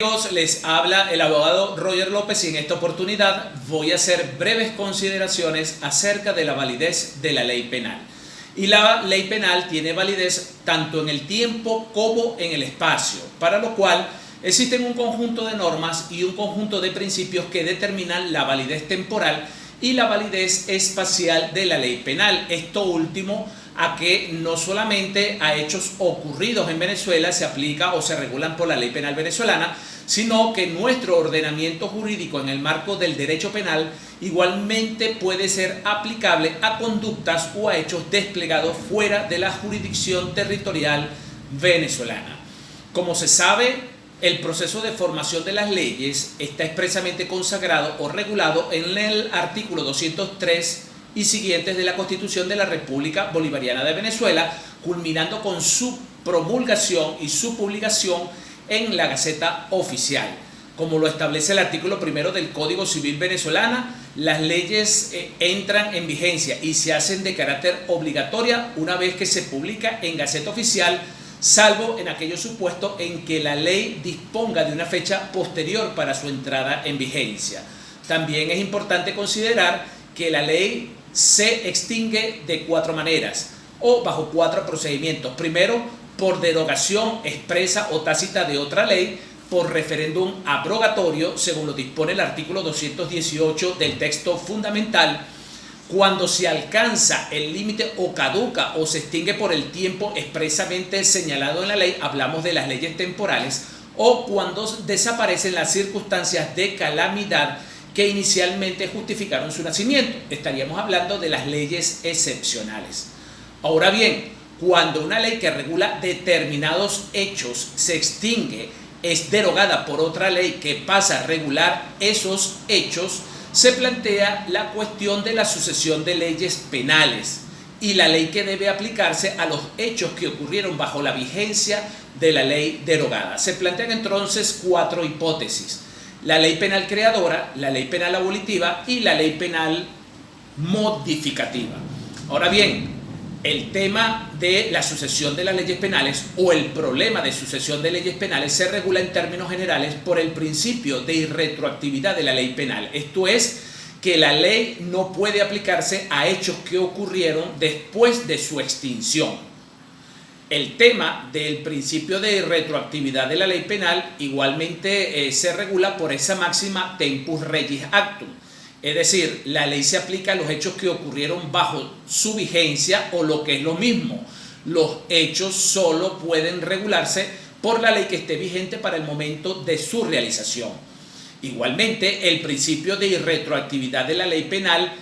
Amigos, les habla el abogado Roger López y en esta oportunidad voy a hacer breves consideraciones acerca de la validez de la ley penal. Y la ley penal tiene validez tanto en el tiempo como en el espacio, para lo cual existen un conjunto de normas y un conjunto de principios que determinan la validez temporal y la validez espacial de la ley penal. Esto último a que no solamente a hechos ocurridos en Venezuela se aplica o se regulan por la ley penal venezolana, sino que nuestro ordenamiento jurídico en el marco del derecho penal igualmente puede ser aplicable a conductas o a hechos desplegados fuera de la jurisdicción territorial venezolana. Como se sabe, el proceso de formación de las leyes está expresamente consagrado o regulado en el artículo 203 y siguientes de la Constitución de la República Bolivariana de Venezuela, culminando con su promulgación y su publicación en la Gaceta Oficial. Como lo establece el artículo 1 del Código Civil venezolano, las leyes entran en vigencia y se hacen de carácter obligatoria una vez que se publica en Gaceta Oficial, salvo en aquellos supuestos en que la ley disponga de una fecha posterior para su entrada en vigencia. También es importante considerar que la ley se extingue de 4 maneras o bajo 4 procedimientos. Primero, por derogación expresa o tácita de otra ley, por referéndum abrogatorio, según lo dispone el artículo 218 del texto fundamental, cuando se alcanza el límite o caduca o se extingue por el tiempo expresamente señalado en la ley, hablamos de las leyes temporales, o cuando desaparecen las circunstancias de calamidad que inicialmente justificaron su nacimiento. Estaríamos hablando de las leyes excepcionales. Ahora bien, cuando una ley que regula determinados hechos se extingue, es derogada por otra ley que pasa a regular esos hechos, se plantea la cuestión de la sucesión de leyes penales y la ley que debe aplicarse a los hechos que ocurrieron bajo la vigencia de la ley derogada. Se plantean entonces 4 hipótesis: la ley penal creadora, la ley penal abolitiva y la ley penal modificativa. Ahora bien, el tema de la sucesión de las leyes penales o el problema de sucesión de leyes penales se regula en términos generales por el principio de irretroactividad de la ley penal. Esto es, que la ley no puede aplicarse a hechos que ocurrieron después de su extinción. El tema del principio de irretroactividad de la ley penal igualmente se regula por esa máxima tempus regis actum. Es decir, la ley se aplica a los hechos que ocurrieron bajo su vigencia, o lo que es lo mismo, los hechos solo pueden regularse por la ley que esté vigente para el momento de su realización. Igualmente, el principio de irretroactividad de la ley penal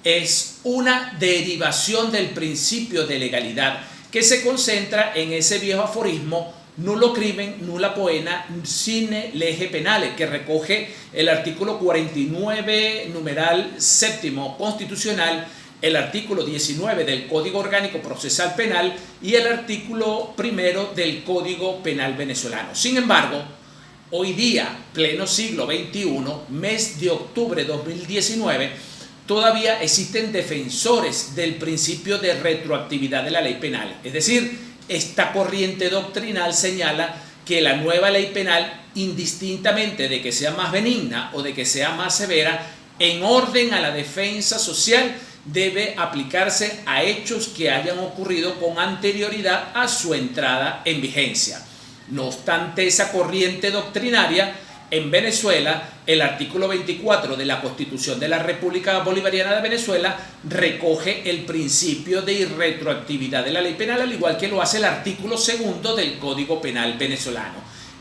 es una derivación del principio de legalidad que se concentra en ese viejo aforismo: nullo crimen, nulla poena, sine lege penale, que recoge el artículo 49, numeral séptimo constitucional, el artículo 19 del Código Orgánico Procesal Penal y el artículo 1 del Código Penal venezolano. Sin embargo, hoy día, pleno siglo XXI, mes de octubre de 2019, todavía existen defensores del principio de retroactividad de la ley penal. Es decir, esta corriente doctrinal señala que la nueva ley penal, indistintamente de que sea más benigna o de que sea más severa, en orden a la defensa social, debe aplicarse a hechos que hayan ocurrido con anterioridad a su entrada en vigencia. No obstante esa corriente doctrinaria, en Venezuela, el artículo 24 de la Constitución de la República Bolivariana de Venezuela recoge el principio de irretroactividad de la ley penal, al igual que lo hace el artículo 2 del Código Penal venezolano.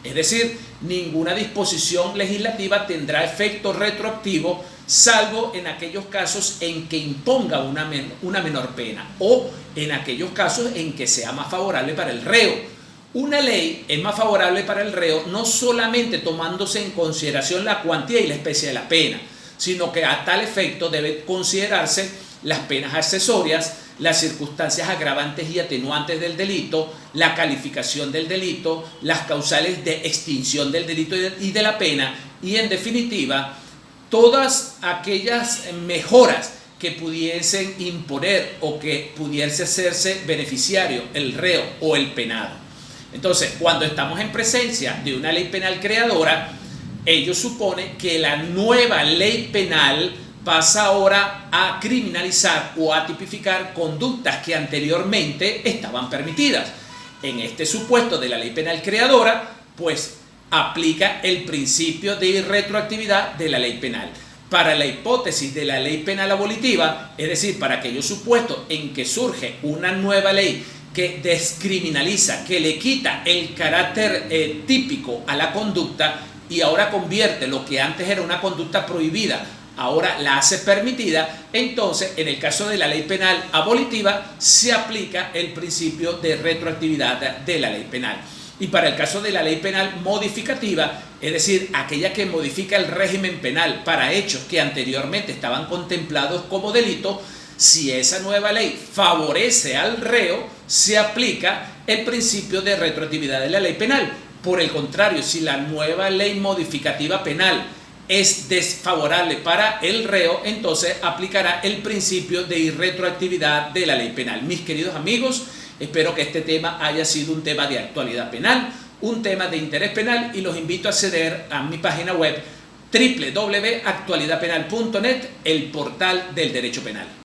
Es decir, ninguna disposición legislativa tendrá efecto retroactivo, salvo en aquellos casos en que imponga una menor pena o en aquellos casos en que sea más favorable para el reo. Una ley es más favorable para el reo no solamente tomándose en consideración la cuantía y la especie de la pena, sino que a tal efecto debe considerarse las penas accesorias, las circunstancias agravantes y atenuantes del delito, la calificación del delito, las causales de extinción del delito y de la pena, y en definitiva, todas aquellas mejoras que pudiesen imponer o que pudiese hacerse beneficiario el reo o el penado. Entonces, cuando estamos en presencia de una ley penal creadora, ello supone que la nueva ley penal pasa ahora a criminalizar o a tipificar conductas que anteriormente estaban permitidas. En este supuesto de la ley penal creadora, pues aplica el principio de irretroactividad de la ley penal. Para la hipótesis de la ley penal abolitiva, es decir, para aquellos supuestos en que surge una nueva ley que descriminaliza, que le quita el carácter típico a la conducta y ahora convierte lo que antes era una conducta prohibida, ahora la hace permitida, entonces en el caso de la ley penal abolitiva se aplica el principio de retroactividad de la ley penal. Y para el caso de la ley penal modificativa, es decir, aquella que modifica el régimen penal para hechos que anteriormente estaban contemplados como delito, si esa nueva ley favorece al reo, se aplica el principio de retroactividad de la ley penal. Por el contrario, si la nueva ley modificativa penal es desfavorable para el reo, entonces aplicará el principio de irretroactividad de la ley penal. Mis queridos amigos, espero que este tema haya sido un tema de actualidad penal, un tema de interés penal, y los invito a acceder a mi página web www.actualidadpenal.net, el portal del derecho penal.